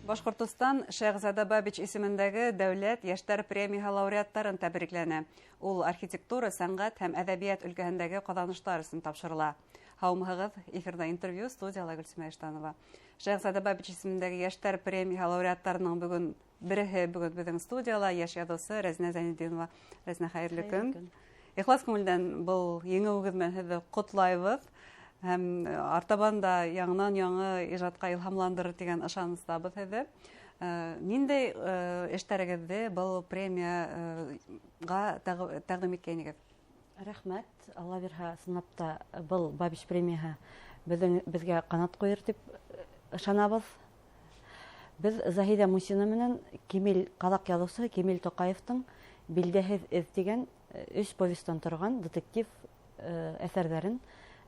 Башкортостан Шәһзада Бабич исемендәге дәүләт яшьтәр премия лауреаттарын тәбрикләнә. Ул архитектура, сәнгать һәм әдәбият өлкәһендәге казанышлар өчен тапшырыла. Һаумыгыз, эфирда интервью, студияла Гөлсемә Иштанова. Шәһзада Бабич исемендәге яшьтәр премия лауреаттарының бүген безнең студияла яшь язучы Рәзинә Зәйнетдинова. Рәзинә, хәерле көн. Ихлас күңелдән был еңүегез белән һезне котлайбыз. Һәм артабан да яңа иҗатка илһамландырыр дигән ышанычтабыз һеҙҙе. Ниндәй эштәрегеҙҙе был премияға тәҡдим иткәйнегеҙ? Рәхмәт. Алла бирһә, сынапта был Бабич премияһы беҙгә ҡанат ҡуйыр тип ышанабыҙ. Беҙ Заһиҙә Мусина менән ҡаҙаҡ яҙыусы Кемил Тоҡаевтың «Билдәһеҙ эҙ» тигән 3 повестан торған детектив әҫәрҙәрен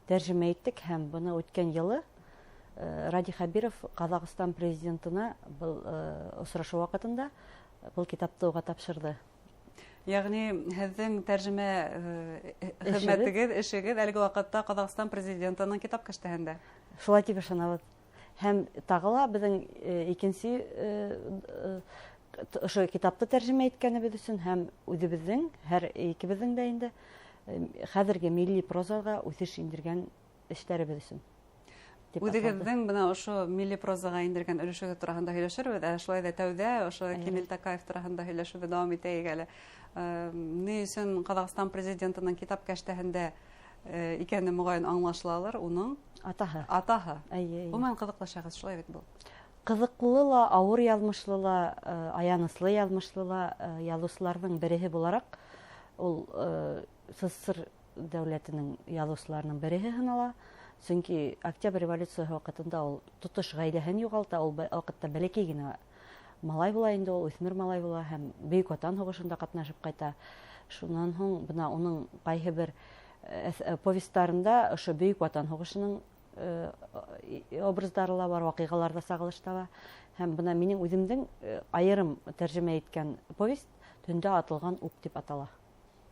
тәржемә иттек һәм быны үткән йылы Ради Хабиров Ҡаҙағстан президентына был осрашыу ваҡытында был китапты уға тапшырҙы. Яғни һеҙҙең тәржемә хеҙмәтегеҙ, эшегеҙ әлеге ваҡытта Ҡаҙағстан президентының китап кәштәһендә. Шулай тип ышанабыҙ. Һәм тағы ла беҙҙең икенсе ошо китапты тәржемә иткәнебеҙ өсөн һәм үҙебеҙҙең, һәр икебеҙҙең дә инде хәҙерге милли прозаға үҫеш индергән эштәребеҙ өсөн. Үҙегеҙҙең бына ошо милли прозаға индергән өлөшөгөҙ тураһында һөйләшербеҙ. Шулай ҙа тәүҙә ошо Кемил Тоҡаев тураһында һөйләшеүҙе дауам итәйек әле. Ни өсөн Ҡаҙағстан президентының китап кәштәһендә икәне моғайын аңлашылалыр, уның атаһы. Ғөмүмән ҡыҙыҡлы шәхес, шулай бит был. Ҡыҙыҡлы ла, ауыр яҙмышлы ла, аяныслы яҙмышлы ла яҙыусыларҙың береһе булараҡ ул СССР дәүләтенең яҙыусыларының береһе һанала. Сөнки Октябрь революцияһы ваҡытында ул тотош ғаиләһен юғалта, ул ваҡытта бәләкәй генә малай була инде, ул үҫмер малай була һәм Бөйөк Ватан һуғышында ҡатнашып ҡайта. Шунан һуң бына уның ҡайһы бер повестарында ошо Бөйөк Ватан һуғышының образдары ла бар, ваҡиғалар ҙа сағылышта ла. Һәм бына минең үҙемдең айырым тәржемә иткән повест «Төндә атылған уҡ» тип атала.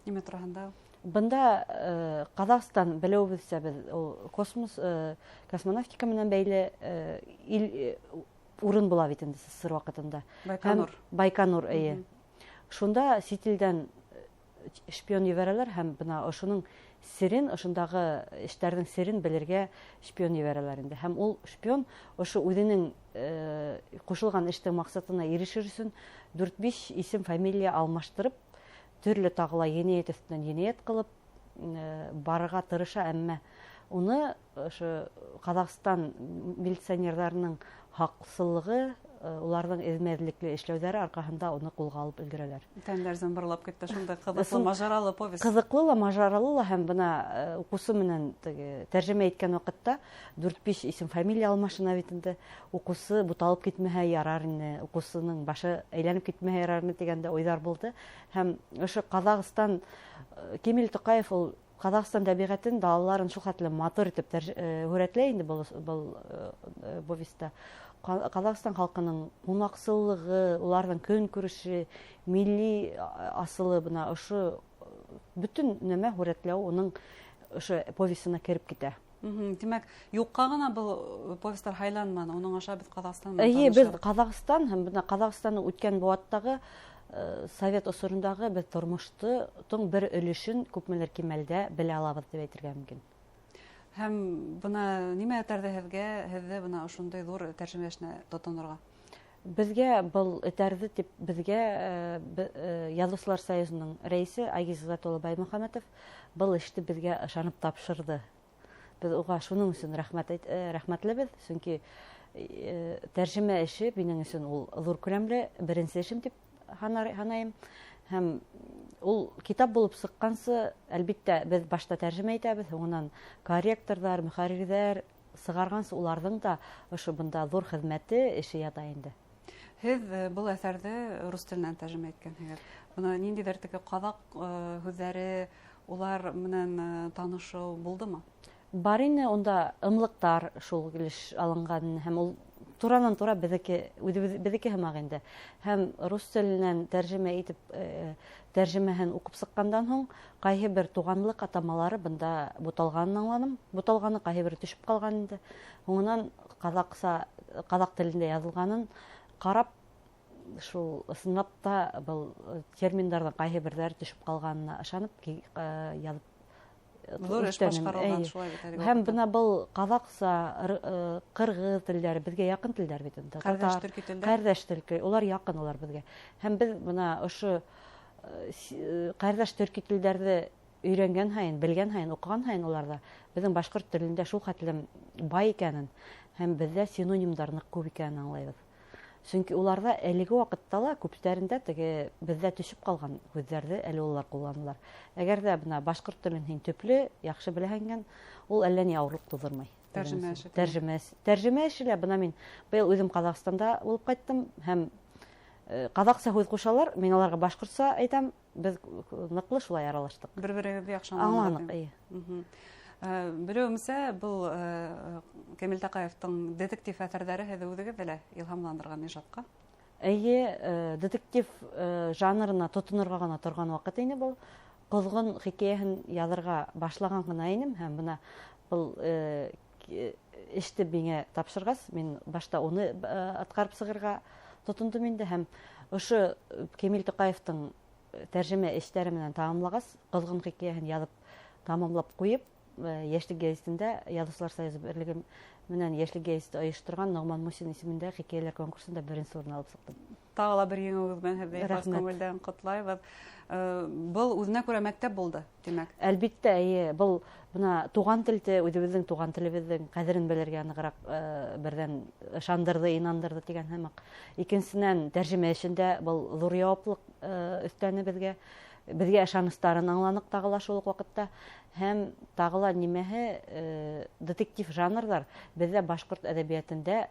Нимә тураһында? Бында Ҡаҙағстан, белеүебеҙсә, космонавтика менән бәйле урын була бит инде СССР ваҡытында. Байконур, эйе. Шунда сит илдән шпион ебәрәләр һәм бына ошоның серен, ошондағы эштәрҙең серен белергә шпион ебәрәләр инде. Һәм ул шпион ошо үҙенең ҡушылған эштең маҡсатына ирешер өсөн 4-5 исем, фамилия алмаштырып, төрлө тағыла енәйәт өҫтөнән енәйәт ҡылып барырға тырыша, әммә уны Ҡаҙағстан милиционерҙарының һаҡсыллығы, уларҙың эҙмәҙлекле эшләүҙәре арҡаһында уны ҡулға алып өлгөрәләр. Тәндәр зымбырлап китте, шундай ҡыҙыҡлы, мажаралы повест. Ҡыҙыҡлы ла, мажаралы ла һәм бына уҡыусы менән тәржемә иткән ваҡытта 4-5 исем, фамилия алмашына бит инде. Уҡыусы буталып китмәһә ярар ине, уҡыусының башы әйләнеп китмәһә ярар ине тигәндә уйҙар булды. Һәм ошо Ҡаҙағстан, Кемил Тоҡаев ул Ҡаҙағстан тәбиғәтен, далаларын шул хәтле матур итеп һүрәтләй инде был повестта. Ҡаҙағстан халҡының ҡунаҡсыллығы, уларҙың көн күреше, милли асылы, бына ошо бөтөн нәмә һүрәтләү уның ошо повестына кереп китә. Тимәк, юҡҡа ғына был повесттар һайланманы, уның аша беҙ Ҡаҙағстан. Эйе, беҙ Ҡаҙағстан һәм бына Ҡаҙағстанның үткән быуаттағы Совет осорондағы беҙ тормоштоң бер өлөшөн күпмелер кимәлдә белә алабыҙ дип әйтергә мөмкин. Һәм бына нимә этәрҙе һеҙҙе бына ошондай ҙур тәржемә эшенә тотонорға? Беҙгә был этәрҙе тип, беҙгә Яҙыусылар союзының рәйесе Айгиз Ғиззәт улы Баймөхәмәтов был эште беҙгә ышанып тапшырҙы. Беҙ уға шуның өсөн рәхмәтлебеҙ, сөнки тәржемә эше минең өсөн ул ҙур күләмле беренсе эшем дип һанайым. Һәм ул китап булып сыҡҡансы, әлбиттә, беҙ башта тәржемә итәбеҙ, һуңынан корректорҙар, мөхәррирҙәр сығарғансы уларҙың да ошо бында ҙур хеҙмәте, эше ята инде. Һеҙ был әҫәрҙе рус теленән тәржемә иткәнһегеҙ. Бына ниндәйҙер теге ҡаҙаҡ һүҙҙәре, улар менән танышыу булдымы? Бар ине, унда ымлыҡтар шул килеш алынған һәм ул туранан-тура беҙеке һымаҡ инде. Һәм рус теленән тәржемә итеп, тәржемәһен уҡып сыҡҡандан һуң, ҡайһы бер туғанлыҡ атамалары бында буталғанын аңланым. Буталғаны ҡайһы бер төшөп ҡалған инде. Һуңынан ҡаҙаҡ телендә яҙылғанын карап, шул сынапта был терминдардың кайһы бирләре төшүп калганына ышанып язып зур эш башкарылган шулай бит әле. Һәм бына был казакса, кыргыз телләре безгә якын телләр бит инде. Кардәш төрки телләр. Кардәш төрки, улар якын улар безгә. Һәм без бына ошо кардәш төрки телләрне өйрәнгән һайын, белгән һайын, укыган һайын уларда безнең башкорт телендә шул хәтлем бай икәнен һәм бездә синонимнар нык күп икәнен аңлайбыз. Чөнки уларда әлеге вакытта ла күпләрендә теге бездә төшүп калган сүзләрне әле улар кулланалар. Әгәр дә бына башкорт телен һин төпле, яхшы беләһең, ул әллә ни авырлык тудырмый. Тәрҗемә эшлә, бына мин быел үзем Казакстанда булып кайттым һәм казакса сүз кушалар, мин аларга башкортса әйтәм, без ныклы шулай аралаштык. Бер-берегезне яхшы аңладык. Берәүмсә, был Кемил Такаевтың детектив әсәрләре һеҙ үҙегеҙ дә илһамландырған ижадҡа? Детектив жанрына тотонорға ғына торған ваҡыт ине был. Ҡоҙғон хикәйәһен яҙырға башлаған ғына инем һәм бына был эште миңә тапшырғас, мин башта уны атҡарып сығырға тотондом инде һәм ошо Кемил Такаевтың тәржемә эштәре менән тамамлағас, Ҡоҙғон хикәйәһен яҙып тамамлап ҡуйып, Йәшлек гәзитендә Яҙыусылар союзы берлеге менән Йәшлек гәзите ойоштырған Ногман Мусин исемендә хикәйәләр конкурсында беренсе урын алып сыҡтым. Тағы ла бер еңеүегеҙ менән һеҙҙе ихлас күңелдән ҡотлайбыҙ. Был үҙенә күрә мәктәп булды, тимәк. Әлбиттә, был бына туған телде, үҙебеҙҙең туған телебеҙҙең ҡәҙерен белергә нығыраҡ берҙән ышандырҙы, инандырҙы тигән һымаҡ. Икенсенән, тәржемә эшендә был ҙур яуаплыҡ өҫтәне беҙгә. Беҙгә ышаныстарын аңланыҡ тағы ла шул уҡ ваҡытта. Һәм тағы ла нимәһе детектив жанрҙар беҙҙә башҡорт әҙәбиәтендә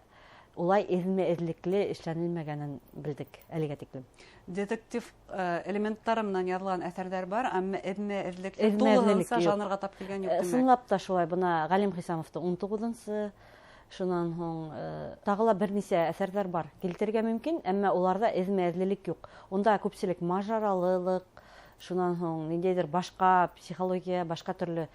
улай эҙмә-эҙлекле эшләнелмәгәнен белдек әлегә тиклем. Детектив элементтары менән яҙылған әҫәрҙәр бар, әммә эҙмә-эҙлекле тулыһынса жанрға тап килгән юҡ. Ысынлап та шулай. Бына Ғалим Хисамовтың 19-нсы, шунан һуң тағы ла бер нисә әҫәрҙәр бар. Килтерергә мөмкин, әммә уларҙа эҙмә-эҙлелек юҡ. Унда күпселек мажаралылык, шунан һуң ниндәйҙер башҡа психология, башҡа төрлө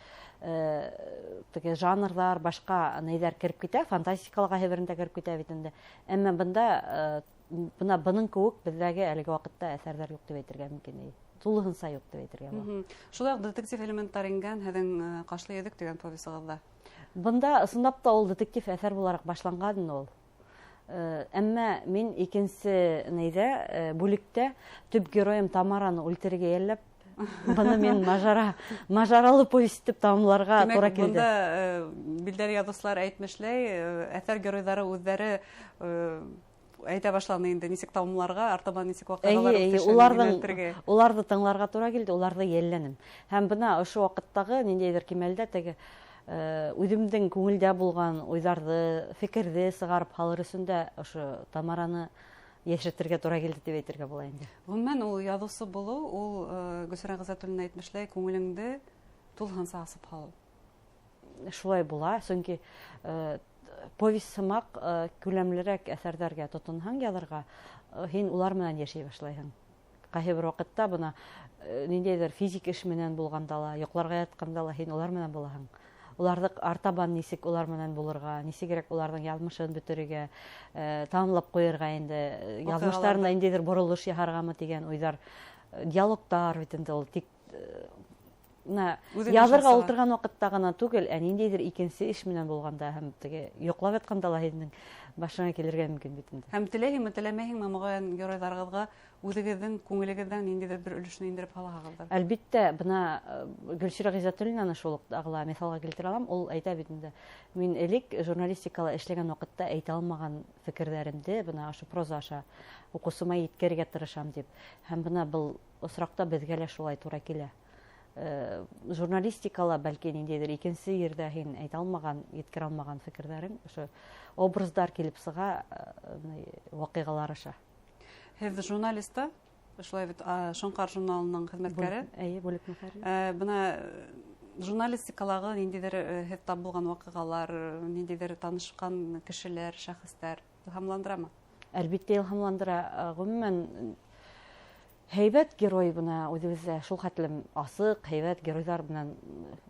жанрҙар, башҡа нейҙәр кереп китә, фантастикалға һәберендә кереп китә бит инде. Әммә бына бының кеүек беҙҙәге әлеге ваҡытта әҫәрҙәр юҡ дип әйтергә мөмкин. Тулыһынса юҡ дип әйтергә була. Шулай уҡ детектив элементтар ингән һеҙҙең Ҡашлы йөҙөк дигән повесығыҙҙа. Бында ысынлап та ул детектив әҫәр булараҡ башланған ул. Әммә мин икенсе бүлектә төп героем Тамараны үлтерергә йәлләп, быны мин мажаралы повесть итеп тамамларға тура килде. Бында билдәле яҙыусылар әйтмешләй, әҫәр геройҙары үҙҙәре әйтә башланы инде, нисек тамамларға, артабан нисек ваҡиғалар үтешен. Уларҙы тыңларға тура килде, уларҙы йәлләнем. Һәм бына ошо ваҡыттағы ниндәйҙер кимәлдә теге үҙемдең күңелдә булған уйҙарҙы, фекерҙе сығарып һалыр өсөн дә ошо Тамараны йәшертергә тура килде дип әйтергә була инде. Ғөмүмән ул яҙыусы булыу, ул Гөлсара Ғиззәтуллина әйтмешләй, күңелеңде тулыһынса асып һалыу. Шулай була, сөнки повесть сымаҡ күләмлерәк әҫәрҙәргә тотонһаң яҙырға, һин улар менән йәшәй башлайһың. Ҡайһы бер ваҡытта бына ниндәйҙер физик эш менән булғанда ла, йоҡларға ятҡанда ла һин улар менән булаһың. Уларҙы артабан нисек улар менән булырға, нисегерәк уларҙың яҙмышын бөтөрөргә, тамамлап ҡуйырға инде, яҙмыштарына ниндәйҙер боролош яһарғамы тигән уйҙар, диалогтар бит инде ул тик яҙырға ултырған ваҡытта ғына түгел, ә ниндәйҙер икенсе эш менән булғанда һәм теге йоҡлап ятҡанда ла һинең башыңа килергә мөмкин бит инде. Һәм теләйһеңме, теләмәйһеңме, моғайын геройҙарығыҙға үҙегеҙҙең күңелегеҙҙән ниндәйҙер бер өлөшөн индереп һалаһығыҙҙыр. Әлбиттә, бына Гөлсара Ғиззәтуллинаны шул уҡ миҫалға килтерә алам. Ул әйтә бит инде, мин элек журналистикала эшләгән ваҡытта әйтә алмаған фекерҙәремде бына ошо проза аша уҡыусыма еткерергә тырышам дип. Һәм бына был осраҡта беҙгә лә шулай тура килә. Журналистикала бәлки ниндәйҙер икенсе ерҙә һин әйтә алмаған, еткерә алмаған фекерҙәрең ошо образдар килеп сыға ваҡиғалар аша. Һеҙ журналиста, шулай бит Шоңҡар журналының хеҙмәткәре. Бүлек мөхәррире. Бына журналистикалағы ниндәйҙер һеҙ тап булған ваҡиғалар, ниндәйҙер танышҡан кешеләр, шәхестәр илһамландырамы? Әлбиттә илһамландыра. Ғөмүмән һәйбәт герой бына үҙебеҙҙә шул хәтлем асыҡ, һәйбәт геройҙар менән,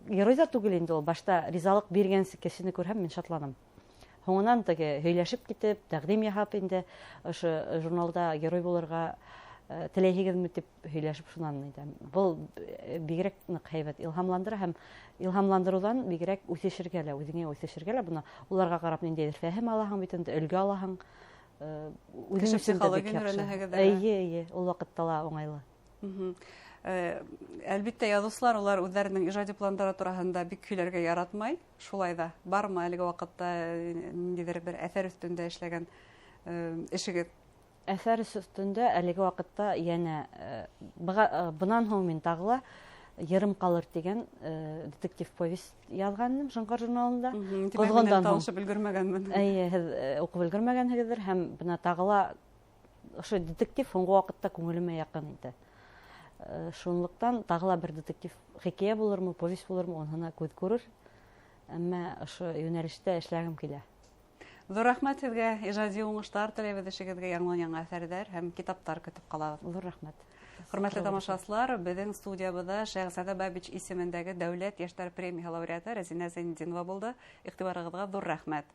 геройҙар түгел инде ул, башта ризалыҡ биргәнсе кешене күрһәм, мин шатланам. Һуңынан теге һөйләшеп китеп, тәкъдим яһап инде ошо журналда герой булырга теләйһегезме дип һөйләшеп шунан инде. Бу бигрәк нык һәйбәт илһамландыра һәм илһамландырудан бигрәк үсешергә лә, үзеңә үсешергә лә буны уларга карап ниндәйдер фәһем алаһың бит инде, өлгө алаһың. Кеше психологиясын өйрәнәһегез. Әйе, ул вакытта ла уңайлы. Әлбиттә, язучылар улар үзләренең иҗади планнары тураһында бик һөйләргә яратмай. Шулай да бармы әлеге вакытта ниндидер бер әҫәр өстендә эшләгән эшегез? Әҫәр өстендә әлеге вакытта янә бынан һуң мин тагыла Ярым калыр дигән детектив повесть язганмын Шыңкар журналында. Козгондан танышып өлгермәгәнмен. Әйе, һез укып өлгермәгәнһегездер һәм бына тагыла ошо детектив һуңгы вакытта күңелемә якын иде. Шунлыктан тагыла бер детектив хикәя булырмы, повесть булырмы, онына күз күрер. Әмма ошо юнәлештә эшләгем килә. Зур рәхмәт сезгә, иҗади уңышлар теләбез эшегезгә, яңа әҫәрҙәр һәм китаптар көтөп калабыз. Зур рәхмәт. Хөрмәтле тамашасылар, безнең студиябызда Шәһзадә Бабич исемендәге Дәүләт яшьләр премия лауреаты Рәзинә Зәйнетдинова булды. Игътибарыгызга зур рәхмәт.